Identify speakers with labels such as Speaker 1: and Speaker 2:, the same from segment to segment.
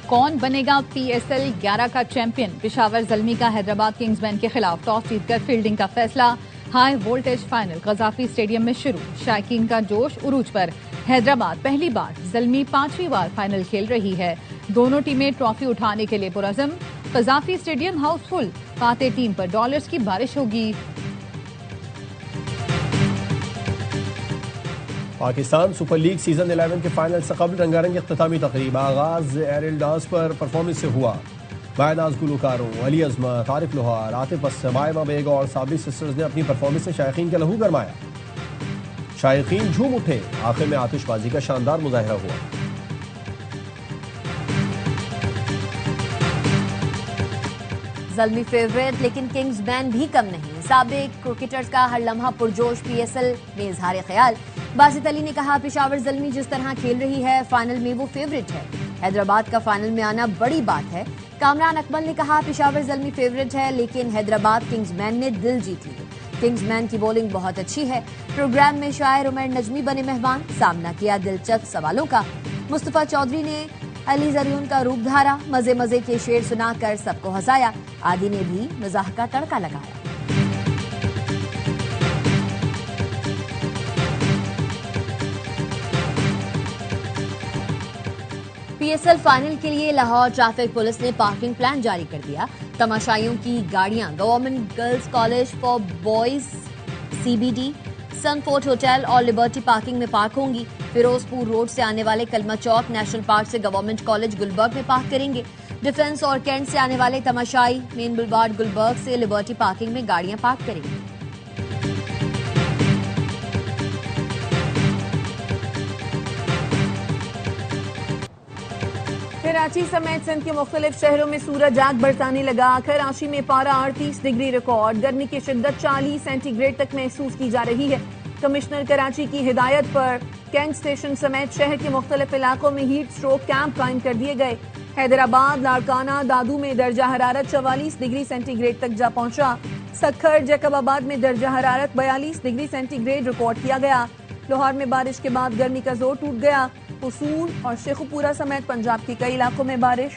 Speaker 1: कौन बनेगा PSL 11 का चैंपियन? पेशावर ज़ल्मी का हैदराबाद किंग्समैन के खिलाफ टॉस जीतकर फील्डिंग का फैसला। हाई वोल्टेज फाइनल गजाफी स्टेडियम में शुरू। शायकीन का जोश उरूज पर। हैदराबाद पहली बार, ज़ल्मी 5वीं बार फाइनल खेल रही है। दोनों टीमें ट्रॉफी उठाने के लिए पुरज़म। गजाफी स्टेडियम हाउसफुल। फाते टीम पर डॉलर्स की बारिश होगी।
Speaker 2: पाकिस्तान सुपर लीग सीजन 11 के फाइनल से कबल रंगारंग इख्तितामी तकरीब। आगाज एरियल डांस पर परफॉर्मेंस से हुआ। बायनाज गुलकारों अली अजमत, आरिफ लोहार, आतिफ अस्सम, आयमा बेग और साबिर सिस्टर्स ने अपनी परफॉर्मेंस से शायकीन का लहू गरमाया। शायकीन झूम उठे। आखिर में आतिशबाजी का शानदार मुजाहिरा हुआ।
Speaker 3: ज़ल्मी फेवरेट, लेकिन किंग्समैन भी कम नहीं। साबिक क्रिकेटर्स का हर लम्हा पुरजोश PSL में इजहार ख्याल। बासित अली ने कहा, पेशावर ज़ल्मी जिस तरह खेल रही है, फाइनल में वो फेवरेट है। हैदराबाद का फाइनल में आना बड़ी बात है। कामरान अकमल ने कहा, पेशावर ज़ल्मी फेवरेट है, लेकिन हैदराबाद किंग्समैन ने दिल जीत लिए। किंग्समैन की बॉलिंग बहुत अच्छी है। प्रोग्राम में शायर उमर नजमी बने मेहमान। सामना किया दिलचस्प सवालों का। मुस्तफा चौधरी ने अली जरियन का रूप धारा। मजे मजे के शेर सुनाकर सबको हंसाया। आदि ने भी मजाक का तड़का लगाया। PSL फाइनल के लिए लाहौर ट्रैफिक पुलिस ने पार्किंग प्लान जारी कर दिया। तमाशाइयों की गाड़ियां government girls college for boys CBD, Sunfort hotel और लिबर्टी पार्किंग में पार्क होंगी। फिरोजपुर रोड से आने वाले कलमा चौक, नेशनल पार्क से गवर्नमेंट कॉलेज गुलबर्ग में पार्क करेंगे। डिफेंस और कैंट से आने वाले तमाशाई मेन बुलवार्ड गुलबर्ग से लिबर्टी पार्किंग में गाड़ियां पार्क करेंगे।
Speaker 4: कराची समेत सिंध के मुख्तलिफ शहरों में सूरज आग बरसाने लगा। कराची में पारा 38 डिग्री रिकॉर्ड। गर्मी की शिद्दत 40 सेंटीग्रेड तक महसूस की जा रही है। कमिश्नर कराची की हिदायत पर कैंट स्टेशन समेत शहर के मुख्तलिफ इलाकों में हीट स्ट्रोक कैंप कायम कर दिए गए। हैदराबाद, लाड़काना, दादू में दर्जा हरारत 44 डिग्री सेंटीग्रेड तक जा पहुंचा। सक्खर, जैकबाबाद में दर्जा हरारत 42 डिग्री सेंटीग्रेड रिकॉर्ड किया गया। लाहौर में बारिश के बाद गर्मी का जोर टूट गया। उसूल और शेखुपुरा समेत पंजाब के कई इलाकों में बारिश।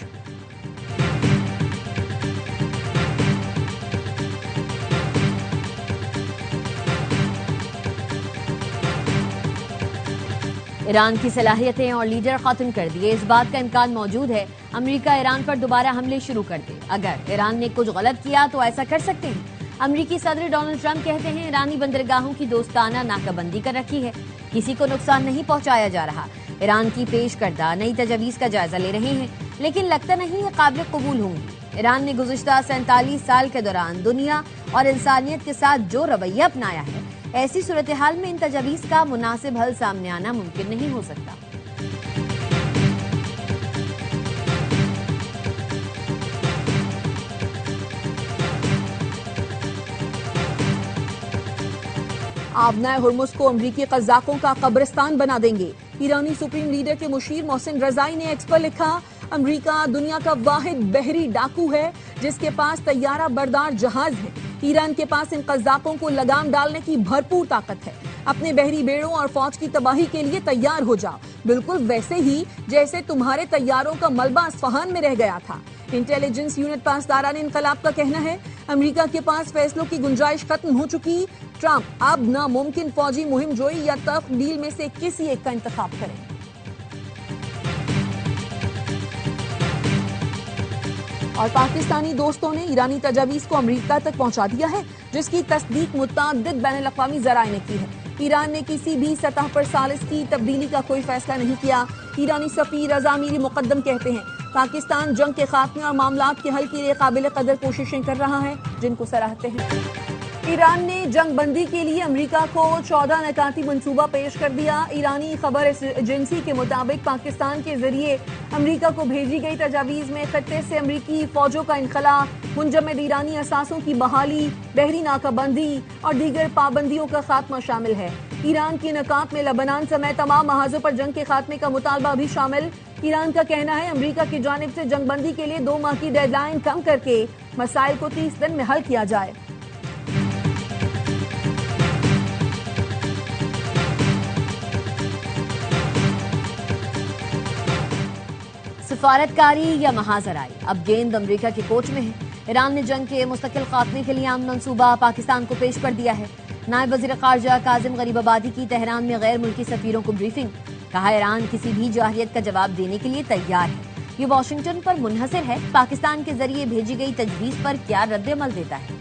Speaker 3: ईरान की सलाहियतें और लीडर खत्म कर दिए। इस बात का इम्कान मौजूद है अमेरिका ईरान पर दोबारा हमले शुरू कर दे। अगर ईरान ने कुछ गलत किया तो ऐसा कर सकते हैं। अमेरिकी सदर डोनाल्ड ट्रंप कहते हैं, ईरानी बंदरगाहों की दोस्ताना नाकाबंदी कर रखी है, किसी को नुकसान नहीं पहुंचाया जा रहा। ईरान की पेश करदा नई तजवीज़ का जायजा ले रहे हैं, लेकिन लगता नहीं है काबिल कबूल होंगी। ईरान ने गुज़िश्ता 47 साल के दौरान दुनिया और इंसानियत के साथ जो रवैया अपनाया है, ऐसी सूरत हाल में इन तजवीज़ का मुनासिब हल सामने आना मुमकिन नहीं हो सकता।
Speaker 4: आबना हुर्मुज को अमरीकी कज़ाकों का कब्रिस्तान बना देंगे। ईरानी सुप्रीम लीडर के मुशीर मोहसिन रजाई ने एक्स पर लिखा, अमरीका दुनिया का वाहिद बहरी डाकू है जिसके पास तैयारा बरदार जहाज है। ईरान के पास इन कज़ाकों को लगाम डालने की भरपूर ताकत है। अपने बहरी बेड़ों और फौज की तबाही के लिए तैयार हो जाओ, बिल्कुल वैसे ही जैसे तुम्हारे तैयारों का मलबा अस्फहान में रह गया था। इंटेलिजेंस यूनिट पासदारान इनकलाब का कहना है, अमेरिका के पास फैसलों की गुंजाइश खत्म हो चुकी। ट्रंप अब नामुमकिन फौजी मुहिम जोई या तर्क डील में से किसी एक का इंतखाब करें। और पाकिस्तानी दोस्तों ने ईरानी तजावीज़ को अमेरिका तक पहुंचा दिया है, जिसकी तस्दीक मुतअद्दिद बैनुल-अक़वामी ज़राए ने की है। ईरान ने किसी भी सतह पर सालिस की तब्दीली का कोई फैसला नहीं किया। ईरानी सफ़ीर रज़ा मीरी मुक़द्दम कहते हैं, पाकिस्तान जंग के खात्मे और मामलात के हल के लिए काबिल कदर कोशिशें कर रहा है, जिनको सराहते हैं। ईरान ने जंग बंदी के लिए अमेरिका को 14 नकाती मंसूबा पेश कर दिया। ईरानी खबर एजेंसी के मुताबिक पाकिस्तान के जरिए अमेरिका को भेजी गई तजावीज़ में खत्ते से अमेरिकी फौजों का इनखला, मुंजमद ईरानी असासों की बहाली, बहरी नाकाबंदी और दीगर पाबंदियों का खात्मा शामिल है। ईरान की नकात में लबनान समेत तमाम महाजों पर जंग के खात्मे का मुतालबा भी शामिल। ईरान का कहना है, अमेरिका की जानिब से जंगबंदी के लिए 2 माह की डेडलाइन कम करके मसाइल को 30 दिन में हल किया जाए।
Speaker 3: सिफारतकारी या महाजराई, अब गेंद अमेरिका के कोर्ट में है। ईरान ने जंग के मुस्तकिल खात्मे के लिए आम मंसूबा पाकिस्तान को पेश कर दिया है। नायब वजीर खारजा काजिम गरीबाबादी की तेहरान में गैर मुल्की सफीरों को ब्रीफिंग, कहा ईरान किसी भी जाहिरियत का जवाब देने के लिए तैयार है। ये वाशिंगटन पर मुनहसर है, पाकिस्तान के जरिए भेजी गई तजवीज पर क्या रद्द-ए-अमल देता है।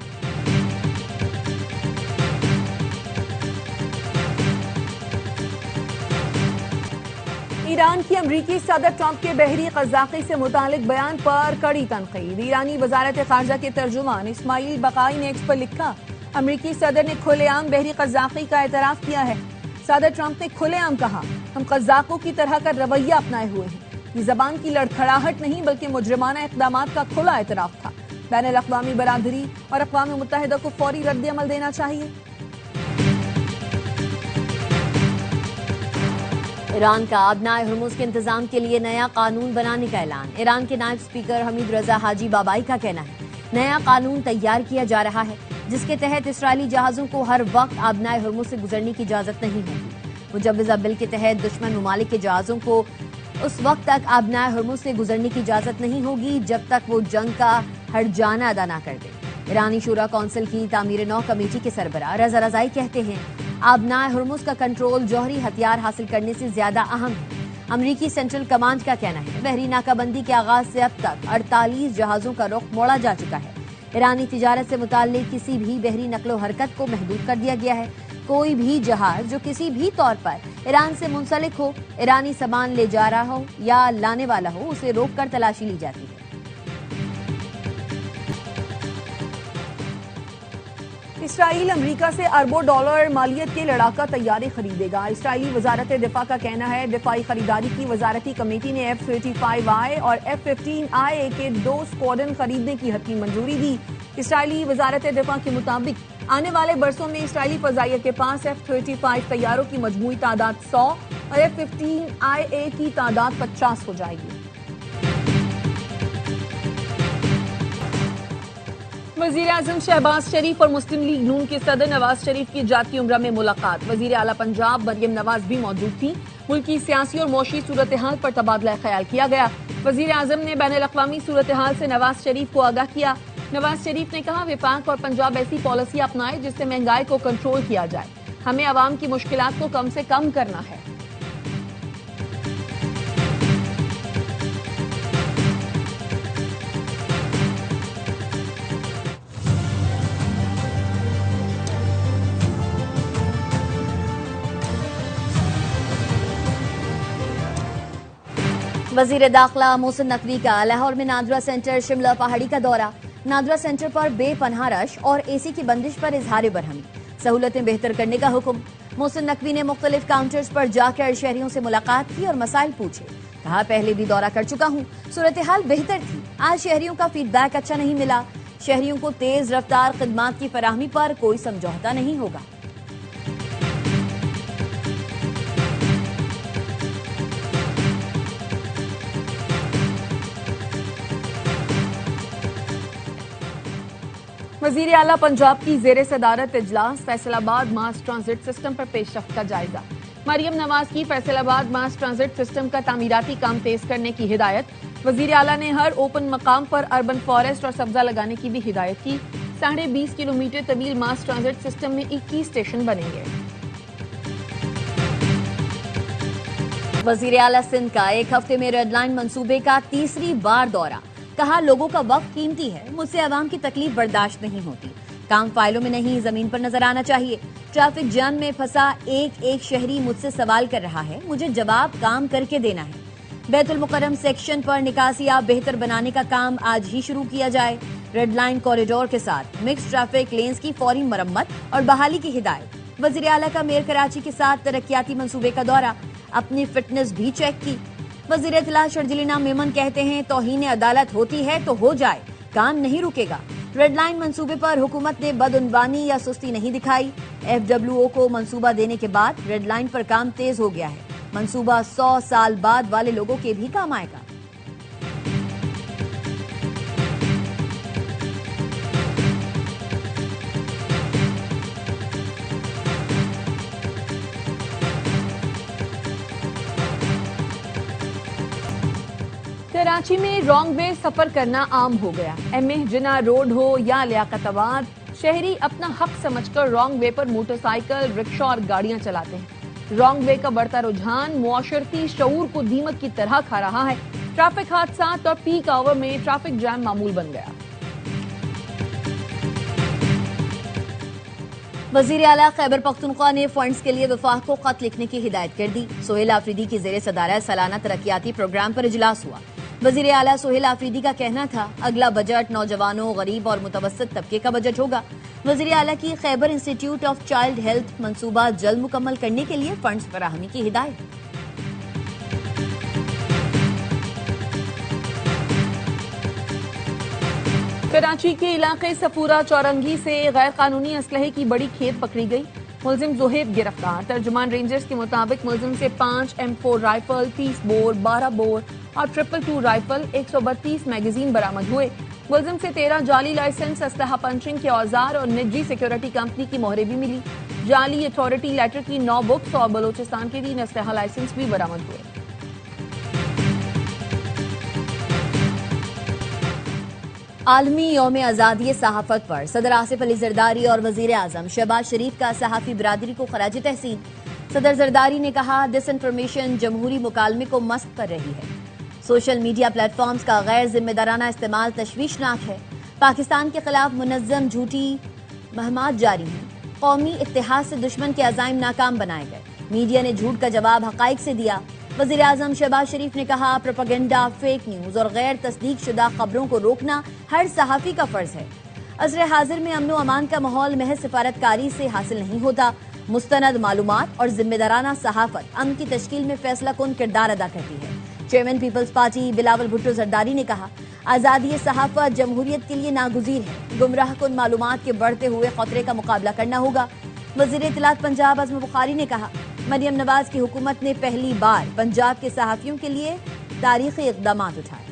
Speaker 4: ईरान की अमरीकी सदर ट्रंप के बहरी कज़ाक़ी से मुतालिक बयान पर कड़ी तनकीद। ईरानी वजारत खारजा के तर्जुमान इस्माइल बकाई ने एक्स पर लिखा, अमरीकी सदर ने खुलेआम बहरी कज़ाक़ी का एतराफ किया है। सदर ट्रंप ने खुलेआम कहा, हम कज़ाक़ों की तरह का रवैया अपनाए हुए हैं। ये जबान की लड़खड़ाहट नहीं बल्कि मुजरिमाना इक़दामात का खुला एतराफ था। बैनुल-अक़वामी बरादरी और अक़वाम मुत्तहिदा को फौरी रद्द-ए-अमल देना चाहिए।
Speaker 3: ईरान का अबनाए हुर्मुज़ के इंतजाम के लिए नया कानून बनाने का ऐलान। ईरान के नायब स्पीकर हमीद रजा हाजी बाबाई का कहना है, नया कानून तैयार किया जा रहा है जिसके तहत इसराइली जहाजों को हर वक्त अबनाए हुर्मुज़ से गुजरने की इजाजत नहीं होगी। मुजव्वज़ा बिल के तहत दुश्मन ममालिक के जहाजों को उस वक्त तक अबनाए हुर्मुज़ से गुजरने की इजाजत नहीं होगी जब तक वो जंग का हर्जाना अदा न कर दे। ईरानी शूरा कौंसिल की तामीर नौ कमेटी के सरबराह रजा रजाई कहते हैं, अबनाए हुर्मुज़ का कंट्रोल जौहरी हथियार हासिल करने से ज्यादा अहम है। अमरीकी सेंट्रल कमांड का कहना है, बहरी नाकाबंदी के आगाज से अब तक 48 जहाजों का रुख मोड़ा जा चुका है। ईरानी तिजारत से मुताल्लिक किसी भी बहरी नकलो हरकत को महदूद कर दिया गया है। कोई भी जहाज जो किसी भी तौर पर ईरान से मुंसलिक हो, ईरानी सामान ले जा रहा हो या लाने वाला हो, उसे रोककर तलाशी ली जाती है।
Speaker 4: इसराइल अमेरिका से अरबों डॉलर मालियत के लड़ाका तैयारी खरीदेगा। इसराइली वजारत दिफा का कहना है, दिफाई खरीदारी की वजारती कमेटी ने F-35I और F-15IA के 2 स्क्वाड्रन खरीदने की हतमी मंजूरी दी। इसराइली वजारत दिफा के मुताबिक आने वाले बरसों में इसराइली फजाइया के पास F-35 तैयारों की मजमूई तादाद 100 और F-15IA की तादाद 50 हो जाएगी। वजीर आजम शहबाज शरीफ और मुस्लिम लीग नून के सदर नवाज शरीफ की जाती उम्रा में मुलाकात। वजीर आला पंजाब मरियम नवाज भी मौजूद थी। मुल्क की सियासी और मौशी सूरत हाल पर तबादला ख्याल किया गया। वजीर आजम ने बैनुल-अक़वामी सूरत हाल से नवाज शरीफ को आगाह किया। नवाज शरीफ ने कहा, विफाक और पंजाब ऐसी पॉलिसी अपनाए जिससे महंगाई को कंट्रोल किया जाए। हमें अवाम की मुश्किलात को कम से कम करना है।
Speaker 3: वजीर दाखिला मोहसिन नकवी का लाहौर में नादरा सेंटर शिमला पहाड़ी का दौरा। नादरा सेंटर पर बेपनाह रश और एसी की बंदिश पर इजहार बरहमी, सहूलतें बेहतर करने का हुक्म। मोहसिन नकवी ने मुख्तलिफ काउंटर्स पर जाकर शहरियों से मुलाकात की और मसाइल पूछे। कहा, पहले भी दौरा कर चुका हूँ, सूरत हाल बेहतर थी, आज शहरियों का फीडबैक अच्छा नहीं मिला। शहरियों को तेज रफ्तार खिदमात की फराहमी पर कोई समझौता नहीं होगा।
Speaker 4: वजीर आला पंजाब की जेर सदारत इजलास, फैसलाबाद मास ट्रांजिट सिस्टम पर पेशरफ्त का जायजा। मरियम नवाज की फैसलाबाद मास ट्रांजिट सिस्टम का तामीराती काम तेज करने की हिदायत। वजीर आला ने हर ओपन मकाम पर अर्बन फॉरेस्ट और सब्जा लगाने की भी हिदायत की। 20.5 किलोमीटर तवील मास ट्रांजिट सिस्टम में 21 स्टेशन बनेंगे।
Speaker 3: वजीर आला सिंध का एक हफ्ते में रेड लाइन मंसूबे का तीसरी बार दौरा। कहा, लोगों का वक्त कीमती है, मुझसे आवाम की तकलीफ बर्दाश्त नहीं होती। काम फाइलों में नहीं, जमीन पर नजर आना चाहिए। ट्रैफिक जाम में फंसा एक शहरी मुझसे सवाल कर रहा है, मुझे जवाब काम करके देना है। बैतुल मुकर्रम सेक्शन पर निकासियाब बेहतर बनाने का काम आज ही शुरू किया जाए। रेड लाइन कॉरिडोर के साथ मिक्स ट्रैफिक लेन्स की फौरी मरम्मत और बहाली की हिदायत। वजीर आला का मेयर कराची के साथ तरक्याती मंसूबे का दौरा, अपनी फिटनेस भी चेक की। वजीर इत्तला शर्जिलीना मेमन कहते हैं, तौहीन अदालत होती है तो हो जाए, काम नहीं रुकेगा। रेड लाइन मंसूबे पर हुकूमत ने बदउनवानी या सुस्ती नहीं दिखाई। FWO को मंसूबा देने के बाद रेड लाइन पर काम तेज हो गया है। मंसूबा 100 साल बाद वाले लोगों के भी काम आएगा।
Speaker 4: कराची में रॉन्ग वे सफर करना आम हो गया। एमए जिना रोड हो या लियाकताबाद, शहरी अपना हक समझकर रॉन्ग वे पर मोटरसाइकिल, रिक्शा और गाड़ियां चलाते हैं। रॉन्ग वे का बढ़ता रुझान मुआशरती शऊर को दीमक की तरह खा रहा है। ट्रैफिक हादसात और पीक आवर में ट्रैफिक जैम मामूल बन गया।
Speaker 3: वजीर आला खैबर पख्तूनख्वा ने फंड्स के लिए वफाक को खत लिखने की हिदायत कर दी। सोहेल आफरीदी की जेर सदारत सालाना तरक्याती प्रोग्राम पर इजलास हुआ। वजीर आला सोहेल आफरीदी का कहना था, अगला बजट नौजवानों, गरीब और मुतवस्सित तबके का बजट होगा। वजीर आला की Khyber institute of child health मंसूबा जल्द मुकम्मल करने के लिए फंड्स फराहमी की हिदायत।
Speaker 4: कराची के इलाके सफूरा चौरंगी से गैर कानूनी असलहे की बड़ी खेप पकड़ी गई। मुलजिम जोहेब गिरफ्तार। तर्जुमान रेंजर्स के मुताबिक मुलजिम से 5 M4 राइफल, 30 बोर, 12 बोर और 222 राइफल, 132 मैगजीन बरामद हुए। मुलजिम से 13 जाली लाइसेंस, असलहा पंचिंग के औजार और निजी सिक्योरिटी कंपनी की मोहरें भी मिली। जाली अथॉरिटी लेटर की 9 बुक्स और बलोचिस्तान के 3 असलहा लाइसेंस भी बरामद हुए।
Speaker 3: आलमी यौम आज़ादी सहाफत पर सदर आसिफ अली जरदारी और वजीर आजम शहबाज शरीफ का सहाफी बिरादरी को खराज तहसीन। सदर जरदारी ने कहा, डिसइंफॉर्मेशन जमहूरी मुकालमे को मस्त कर रही है। सोशल मीडिया प्लेटफॉर्म्स का गैर जिम्मेदाराना इस्तेमाल तशवीशनाक है। पाकिस्तान के खिलाफ मुनज़्ज़म झूठी महमात जारी हैं। कौमी इत्तेहाद से दुश्मन के अज़ाइम नाकाम बनाए गए। मीडिया ने झूठ का जवाब हक़ाइक़ से दिया। वज़ीर आज़म शहबाज शरीफ ने कहा, प्रोपेगेंडा, फेक न्यूज और गैर तस्दीक शुदा खबरों को रोकना हर सहाफ़ी का फर्ज है। असर हाजिर में अमन व अमान का माहौल महज सिफारतकारी से हासिल नहीं होता। मुस्तनद मालूमात और जिम्मेदाराना सहाफत अमन की तश्कील में फैसला कुन किरदार अदा करती है। Chairman people's party Bilawal Bhutto Zardari ने कहा, आज़ादी सहाफत जमहूरियत के लिए नागुज़ीर है। गुमराह कुन मालूमात के बढ़ते हुए खतरे का मुकाबला करना होगा। वज़ीर इत्तलात पंजाब अज़म बुखारी ने कहा, मरियम नवाज की हुकूमत ने पहली बार पंजाब के सहाफ़ियों के लिए तारीखी इक़दाम उठाए।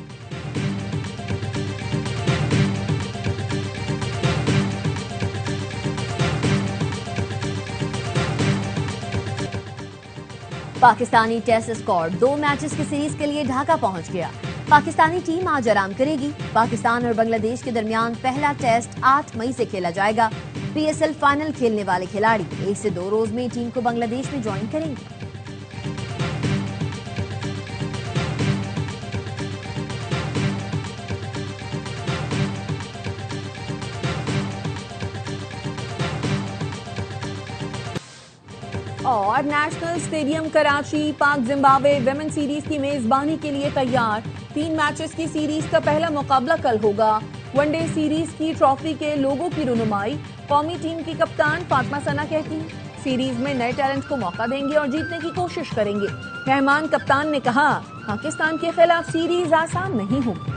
Speaker 3: पाकिस्तानी टेस्ट स्क्वाड 2 मैचेस की सीरीज के लिए ढाका पहुंच गया। पाकिस्तानी टीम आज आराम करेगी। पाकिस्तान और बांग्लादेश के दरमियान पहला टेस्ट 8 मई से खेला जाएगा। PSL फाइनल खेलने वाले खिलाड़ी 1 से 2 रोज में टीम को बांग्लादेश में ज्वाइन करेंगे।
Speaker 4: और नेशनल स्टेडियम कराची पाक जिम्बाब्वे विमेन सीरीज की मेजबानी के लिए तैयार। 3 मैचेस की सीरीज का पहला मुकाबला कल होगा। वनडे सीरीज की ट्रॉफी के लोगों की रुनुमाई कौमी टीम की कप्तान फातिमा सना कहती, सीरीज में नए टैलेंट को मौका देंगे और जीतने की कोशिश करेंगे। रहमान कप्तान ने कहा, पाकिस्तान के खिलाफ सीरीज आसान नहीं होगी।